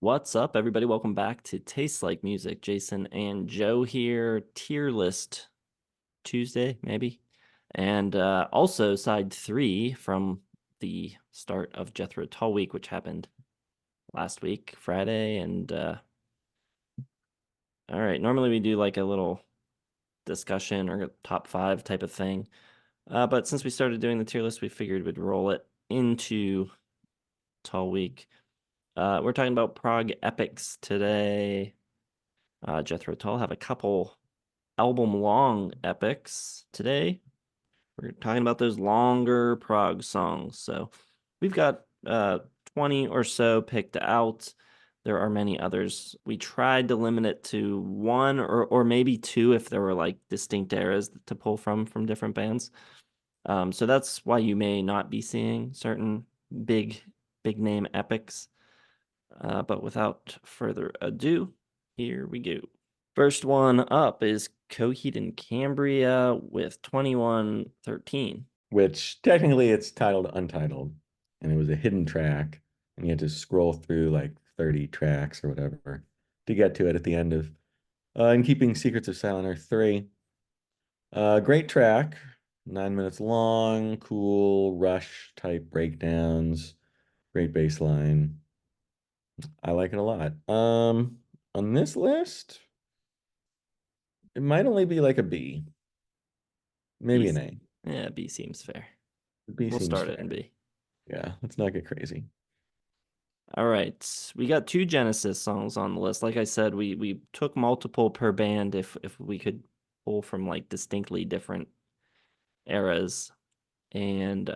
What's up, everybody? Welcome back to Tastes Like Music. Jason and Joe here. Tier list Tuesday, maybe. And also side three from the start of Jethro Tull Week, which happened last week, Friday. And all right, normally we do like a little discussion or a top five type of thing. But since we started doing the tier list, we figured we'd roll it into Tull Week. We're talking about Prog epics today. Jethro Tull have a couple album-long epics today. We're talking about those longer prog songs. So we've got 20 or so picked out. There are many others. We tried to limit it to one or maybe two if there were like distinct eras to pull from different bands. So that's why you may not be seeing certain big name epics. But without further ado, here we go. First one up is Coheed and Cambria with 2113. Which technically it's titled Untitled, and it was a hidden track, and you had to scroll through like 30 tracks or whatever to get to it at the end of In Keeping Secrets of Silent Earth 3. Great track, 9 minutes long, cool Rush type breakdowns, great bass line. I like it a lot. On this list, it might only be like a B, B, maybe an A. yeah, B seems fair. B We'll seems start it fair. in B. Yeah, let's not get crazy. All right, we got two Genesis songs on the list. Like I said, we took multiple per band if we could pull from like distinctly different eras, and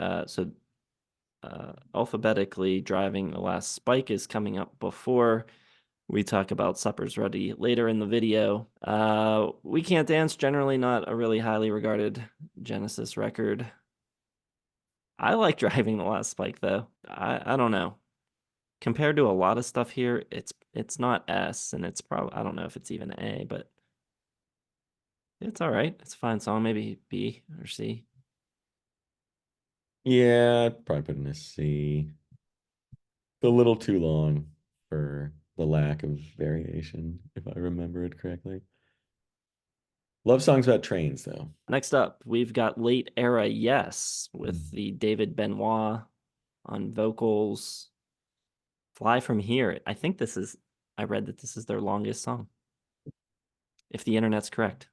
alphabetically, Driving the Last Spike is coming up before we talk about Supper's Ready later in the video. We Can't Dance, generally not a really highly regarded Genesis record. I like Driving the Last Spike though. I don't know. Compared to a lot of stuff here, it's not S, and it's probably, I don't know if it's even A, but it's all right. It's a fine song, maybe B or C. Yeah, I'd probably put in a C. A little too long for the lack of variation, if I remember it correctly. Love songs about trains, though. Next up, we've got Late Era Yes with Mm. the David Benoit on vocals. Fly From Here. I read that this is their longest song, if the internet's correct.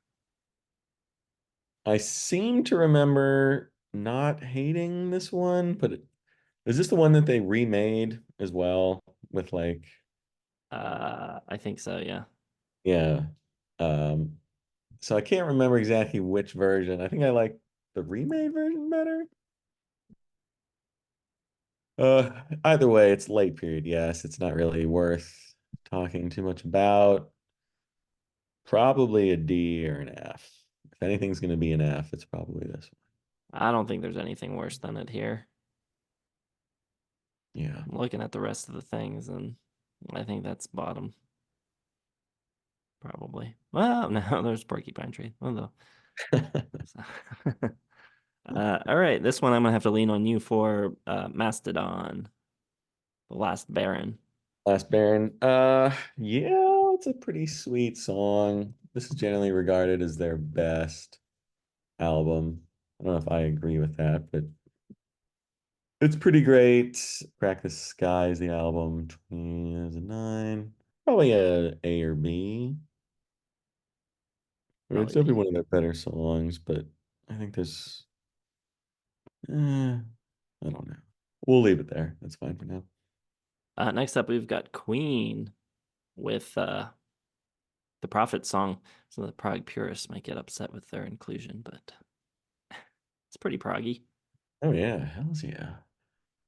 I seem to remember not hating this one, but is this the one that they remade as well with like, I think so, yeah. yeah. Um, so I can't remember exactly which version. I think I like the remade version better. Either way, it's late period. Yes, it's not really worth talking too much about. Probably a D or an F. If anything's going to be an F, it's probably this I don't think there's anything worse than it here. one. Yeah. I'm looking at the rest of the things, and I think that's bottom, probably. Well, no, there's Porcupine Tree. Although, all right, this one I'm gonna have to lean on you for Mastodon, The Last Baron. Last Baron. Yeah, it's a pretty sweet song. This is generally regarded as their best album. I don't know if I agree with that, but it's pretty great. Crack the Sky is the album, 2009. Probably a or B. I mean, it's Probably B. definitely one of their better songs, but I think there's, I don't know. We'll leave it there. That's fine for now. Next up, we've got Queen with the Prophet song. So the Prague purists might get upset with their inclusion, but it's pretty proggy. Oh yeah, hell's yeah.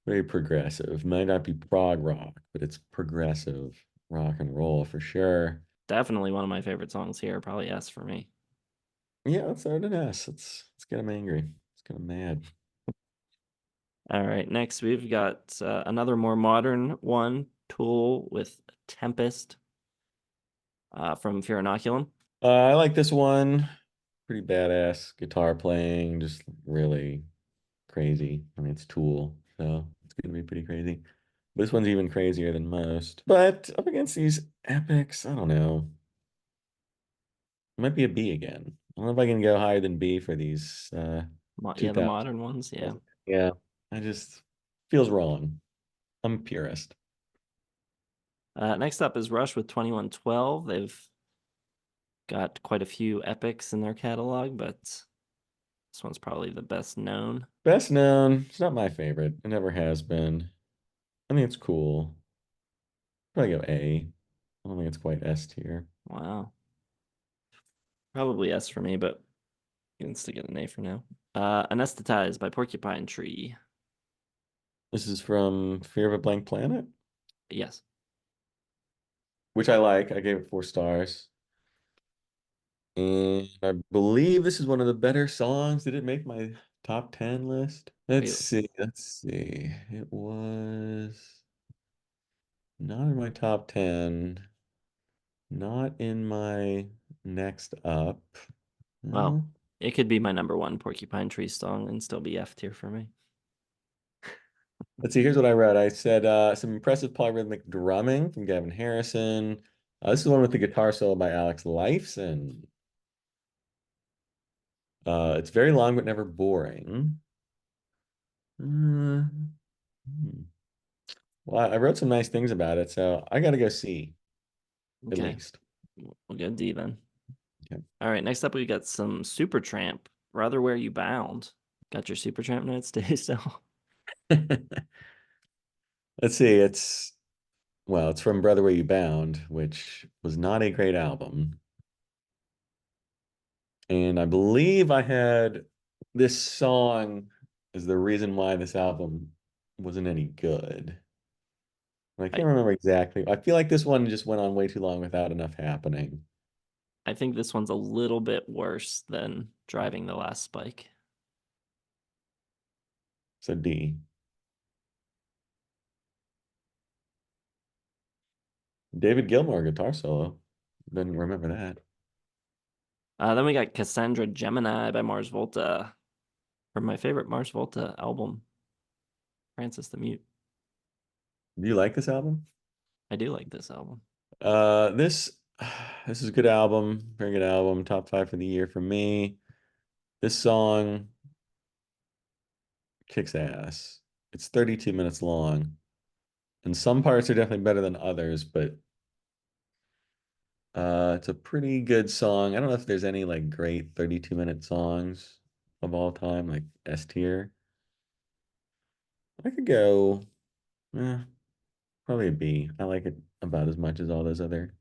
Very progressive. Might not be prog rock, but it's progressive rock and roll for sure. Definitely one of my favorite songs here. Probably S for me. Yeah, let's start an S. Let's get him angry. Let's get him mad. All right, next we've got another more modern one, Tool with Tempest from Fear Inoculum. I like this one. Pretty badass guitar playing, just really crazy. I mean, it's Tool, so it's gonna be pretty crazy. This one's even crazier than most. But up against these epics, I don't know. It might be a B again. I don't know if I can go higher than B for these Yeah, the 2000. modern ones. Yeah. Yeah, I just feels wrong. I'm a purist. Next up is Rush with 2112. They've got quite a few epics in their catalog, but this one's probably the best known. Best known, it's not my favorite. It never has been. I think it's cool. Probably go A. I don't think it's quite S tier. Wow. Probably S for me, but you can still get an A for now. Anesthetized by Porcupine Tree. This is from Fear of a Blank Planet, Yes. which I like. I gave it 4 stars. And I believe this is one of the better songs. Did it make my top 10 list? Let's Wait, see. Let's see. It was not in my top 10. Not in my next up. well, No. it could be my number one Porcupine Tree song and still be F tier for me. Let's see. Here's what I wrote. I said some impressive polyrhythmic drumming from Gavin Harrison. This is the one with the guitar solo by Alex Lifeson. It's very long but never boring. Uh, hmm. Well, I wrote some nice things about it, so I got to go C at Okay, least. we'll go D then. Okay. All right, next up we got some Supertramp. Rather Where You Bound. Got your Supertramp notes, Dave? Still. Let's see. It's from Brother Where You Bound, which was not a great album. And I believe I had this song is the reason why this album wasn't any good. And I I can't remember exactly. I feel like this one just went on way too long without enough happening. I think this one's a little bit worse than Driving the Last Spike. So D. David Gilmour guitar solo. Didn't remember that. Then we got Cassandra Gemini by Mars Volta from my favorite Mars Volta album, Francis the Mute. Do you like this album? I do like this album. This this is a good album, very good album. Top 5 for the year for me. This song kicks ass. It's 32 minutes long, and some parts are definitely better than others, but it's a pretty good song. I don't know if there's any like great 32-minute songs of all time, like S tier. I could go, eh, probably a B. I like it about as much as all those other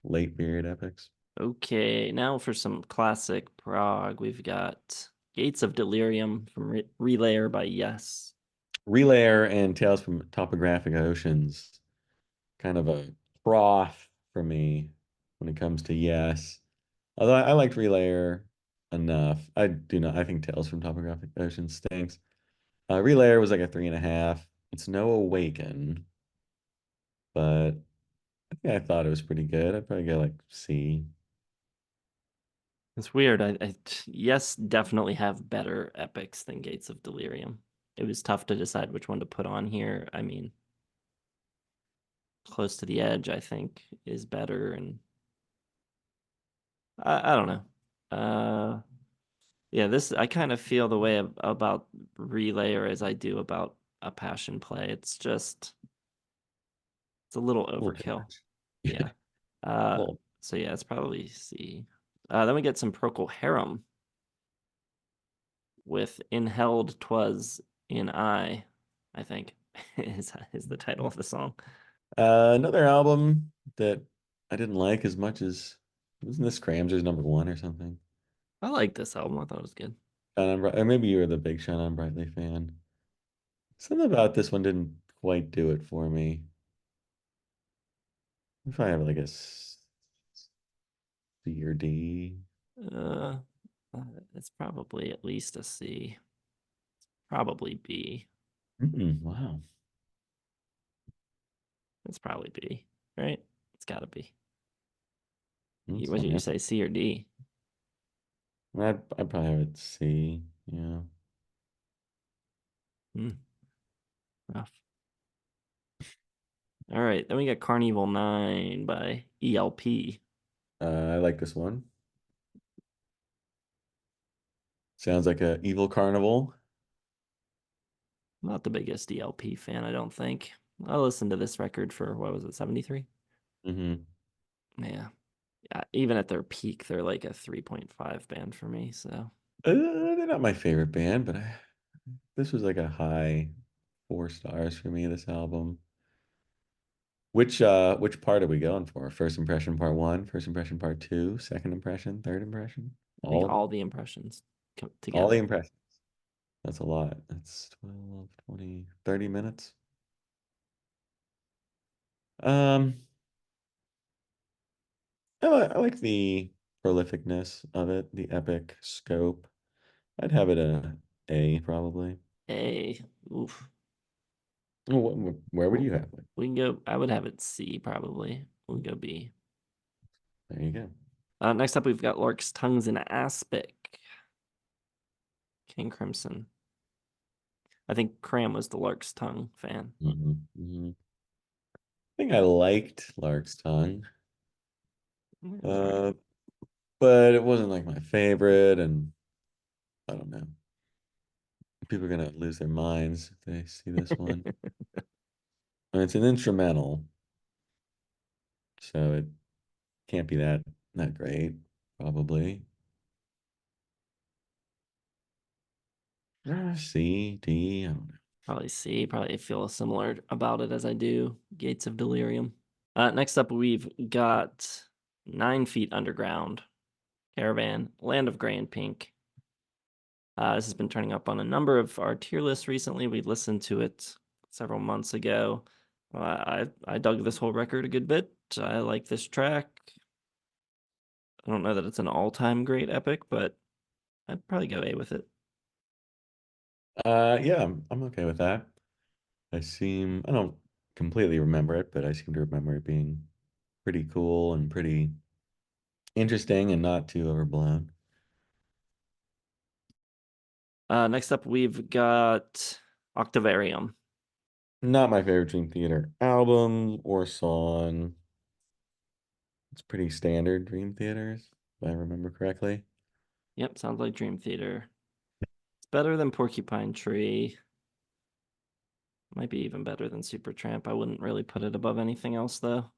late period epics. Okay, now for some classic prog. We've got Gates of Delirium from Relayer by Yes. Relayer and Tales from Topographic Oceans, kind of a froth for me when it comes to Yes. Although I liked Relayer enough. I do not. I think Tales from Topographic Oceans stinks. Relayer was like a 3.5. It's no Awaken, but I think I thought it was pretty good. I'd probably go like C. It's weird. Yes, definitely have better epics than Gates of Delirium. It was tough to decide which one to put on here. I mean, Close to the Edge, I think, is better, and I don't know. Yeah, this I kind of feel the way about Relayer as I do about A Passion Play. It's a little A little too overkill. much. Yeah. Uh, Well, so yeah, it's probably C. Then we get some Procol Harum with In Held 'Twas in I think is the title of the song. another album that I didn't like as much as wasn't this Crams's number one or something? I like this album. I thought it was good. Or maybe you were the big Shine On Brightly fan. Something about this one didn't quite do it for me. If I have like a C or D. Uh, it's probably at least a C. Probably B. Wow. It's probably B, right? It's got to be. That's What did you fine. say, C or D? I'd probably have it C. Yeah. Hmm, rough. All right, then we got Carnival 9 by ELP. I like this one. Sounds like a evil carnival. Not the biggest ELP fan, I don't think. I listened to this record for, what was it, 73? Hmm. Yeah. Yeah, even at their peak, they're like a 3.5 band for me. So They're not my favorite band, but this was like a high 4 stars for me, this album. Which part are we going for? First impression part one, first impression part two, second impression, third impression? I think All of all them? the impressions come All the together. impressions. That's a lot. That's 12, 20, 30 minutes. Um, I like the prolificness of it, the epic scope. I'd have it a A probably. A, oof. Where would Well, you have it? we can go, I would have it C probably. We can go B. There you go. Next up, we've got Lark's Tongues in Aspic, King Crimson. I think Cram was the Lark's Tongue fan. Hmm. I think I liked Lark's Tongue, It was all right. uh, but it wasn't like my favorite, and I don't know. People are gonna lose their minds if they see this one. And it's an instrumental, so it can't be that great, probably. C, D, I don't know. Probably C. Probably feel similar about it as I do Gates of Delirium. Next up, we've got 9 Feet Underground, Caravan, Land of Gray and Pink. This has been turning up on a number of our tier lists recently. We listened to it several months ago. I dug this whole record a good bit. I like this track. I don't know that it's an all-time great epic, but I'd probably go A with it. Yeah, I'm okay with that. I don't completely remember it, but I seem to remember it being pretty cool and pretty interesting and not too overblown. Next up, we've got Octavarium. Not my favorite Dream Theater album or song. It's pretty standard Dream Theaters, if I remember correctly. Yep, sounds like Dream Theater. It's better than Porcupine Tree. Might be even better than Supertramp. I wouldn't really put it above anything else, though.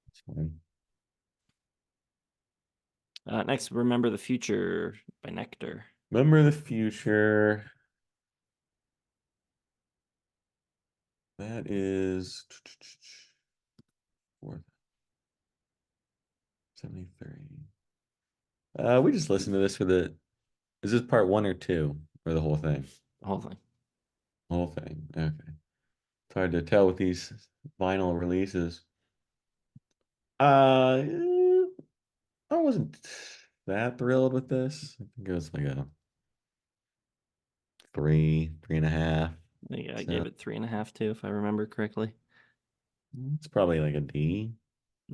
It's fine. Next, Remember the Future by Nectar. Remember the Future. That is fourth, 73. We just listened to this for the. Is this part one or two, or the whole thing? The whole thing. Whole thing. Okay. It's hard to tell with these vinyl releases. Uh, I wasn't that thrilled with this. I think it was like a three, 3.5. I So gave it 3.5 too, if I remember correctly. it's probably like a D.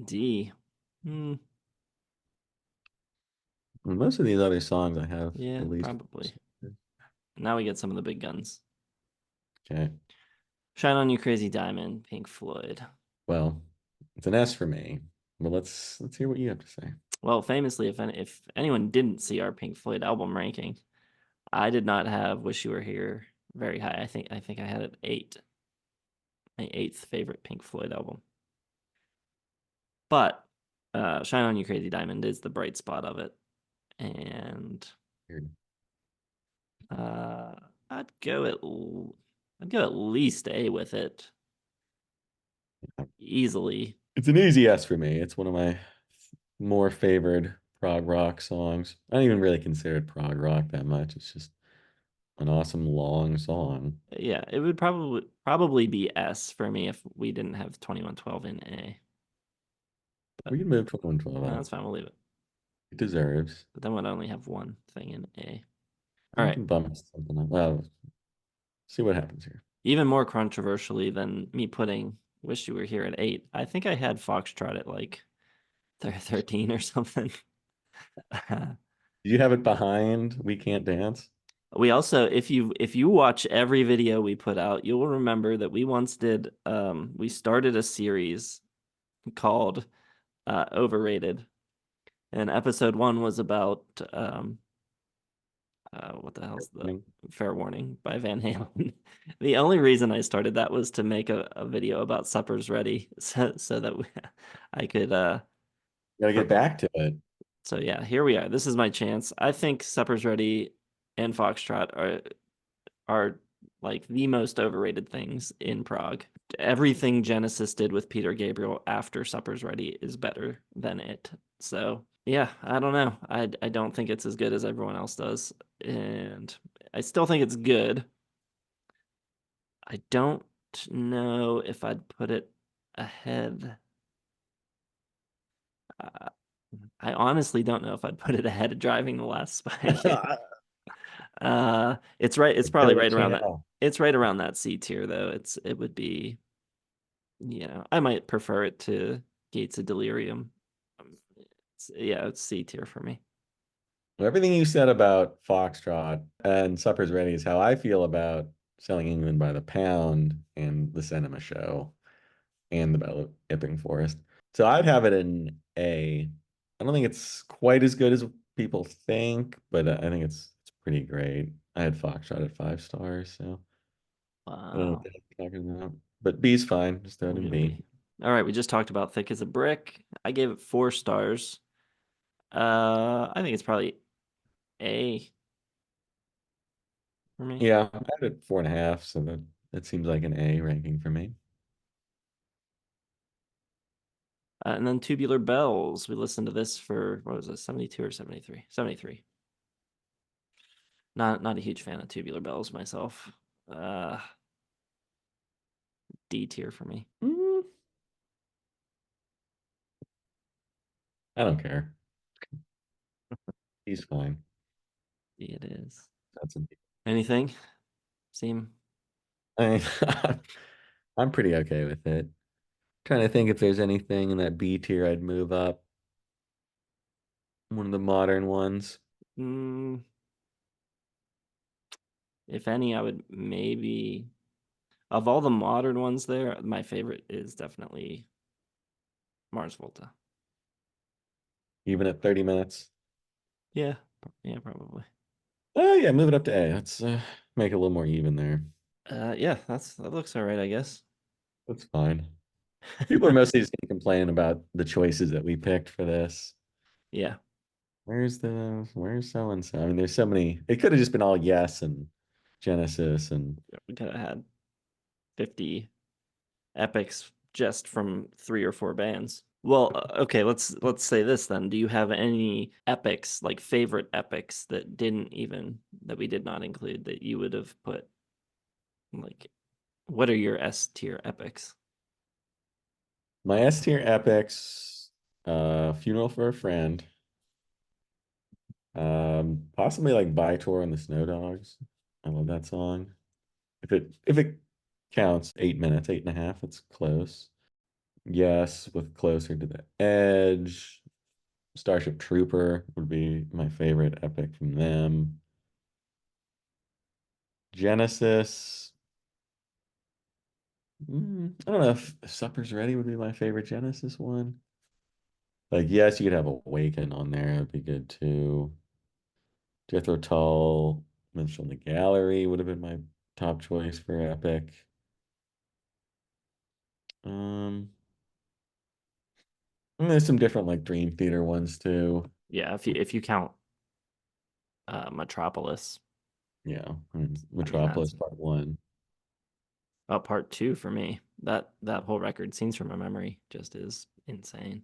D. Hmm. And most of these other songs I have Yeah, at least. probably. Now we get some of the big guns. Okay. Shine On You Crazy Diamond, Pink Floyd. Well, it's an S for me. But let's hear what you have to say. Well, famously, if anyone didn't see our Pink Floyd album ranking, I did not have Wish You Were Here very high. I think I had it 8, my eighth favorite Pink Floyd album. But Shine On You Crazy Diamond is the bright spot of it. And Weird. uh, I'd go at I'd go at least A with it easily. It's an easy S for me. It's one of my more favored prog rock songs. I don't even really consider it prog rock that much. It's just an awesome long song. Yeah, it would probably be S for me if we didn't have 2112 in A. We But can move 2112 that's up. fine. We'll leave it. It deserves. But then we'd only have one thing in A. All We right. can bump something up. Well, see what happens here. Even more controversially than me putting Wish You Were Here at 8, I think I had Foxtrot at like 13 or something. Did you have it behind We Can't Dance? We also, if you watch every video we put out, you'll remember that we once did we started a series called Overrated. And episode one was about what the hell's the Fair Warning by Van Halen. The only reason I started that was to make a video about Supper's Ready, so that I could Gotta get promote. back to it. So yeah, here we are. This is my chance. I think Supper's Ready and Foxtrot are like the most overrated things in Prague. Everything Genesis did with Peter Gabriel after Supper's Ready is better than it. So yeah, I don't know. I don't think it's as good as everyone else does, and I still think it's good. I don't know if I'd put it ahead. Uh, I honestly don't know if I'd put it ahead of Driving the Last Spike. It's right. It's Gotta probably right let you around that. know. It's right around that C tier though. It would be, I might prefer it to Gates of Delirium. Yeah, it's C tier for me. Everything you said about Foxtrot and Supper's Ready is how I feel about Selling England by the Pound and the Cinema Show and the Battle of Epping Forest. So I'd have it in A. I don't think it's quite as good as people think, but I think it's pretty great. I had Foxtrot at 5 stars, so I don't know what Wow. the heck you're talking about. But B's fine. Just throw it We'll in give B. B. All right, we just talked about Thick as a Brick. I gave it 4 stars. I think it's probably A for me. Yeah, I had it 4.5, so that seems like an A ranking for me. And then Tubular Bells. We listened to this for what was it, 72 or 73? 73. Not a huge fan of Tubular Bells myself. Uh, D tier for me. Mm, I don't care. He's fine. D it is. That's a B. Anything? Seem I, I'm pretty okay with it. Trying to think if there's anything in that B tier I'd move up. One of the modern ones. mm, if any, I would maybe of all the modern ones there, my favorite is definitely Mars Volta. Even at 30 minutes. Yeah, yeah, probably. Oh yeah, move it up to A. Let's make it a little more even there. Yeah, that looks all right, I guess. That's fine. People are mostly just gonna complain about the choices that we picked for this. Yeah, Where's so and so? I mean, there's so many. It could have just been all yes and Genesis and we could have had 50 epics just from 3 or 4 bands. Well, okay, let's say this then. Do you have any epics, like favorite epics that we did not include that you would have put like what are your S tier epics? my S tier epics. Funeral for a Friend. Possibly like By Tour and the Snow Dogs. I love that song. If it counts 8 minutes, 8.5, it's close. Yes, with Closer to the Edge. Starship Trooper would be my favorite epic from them. Genesis. I don't know if Supper's Ready would be my favorite Genesis one. Like, yes, you could have Awaken on there. That'd be good too. Jethro Tull, Minstrel in the Gallery would have been my top choice for epic. Um, and there's some different like Dream Theater ones too. Yeah, if you count Metropolis, Yeah, I mean, I mean that's Metropolis Part One. part two for me. That whole record, Scenes from a Memory, just is insane.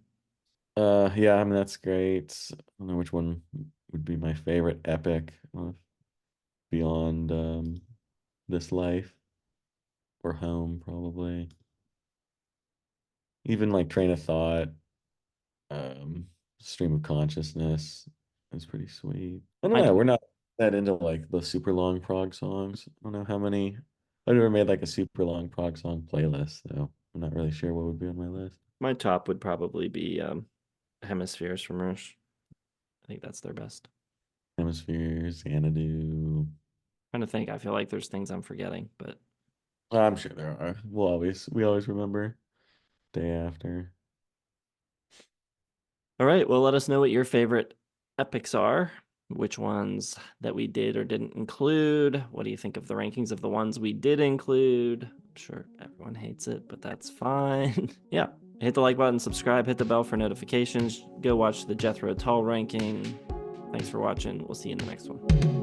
Yeah, I mean that's great. I don't know which one would be my favorite epic beyond this life or home, probably. Even like Train of Thought, um, Stream of Consciousness is pretty sweet. I don't I know. We're not that into like the super long prog songs. I don't know how many. I've never made like a super long prog song playlist, so I'm not really sure what would be on my list. My top would probably be Hemispheres from Rush. I think that's their best. Hemispheres, Xanadu. Trying to think. I feel like there's things I'm forgetting, but I'm sure there are. We always remember day after. all right. Well, let us know what your favorite epics are. Which ones that we did or didn't include. What do you think of the rankings of the ones we did include? I'm sure everyone hates it, but that's fine. Yeah. Hit the like button, subscribe, hit the bell for notifications. Go watch the Jethro Tull ranking. Thanks for watching. We'll see you in the next one.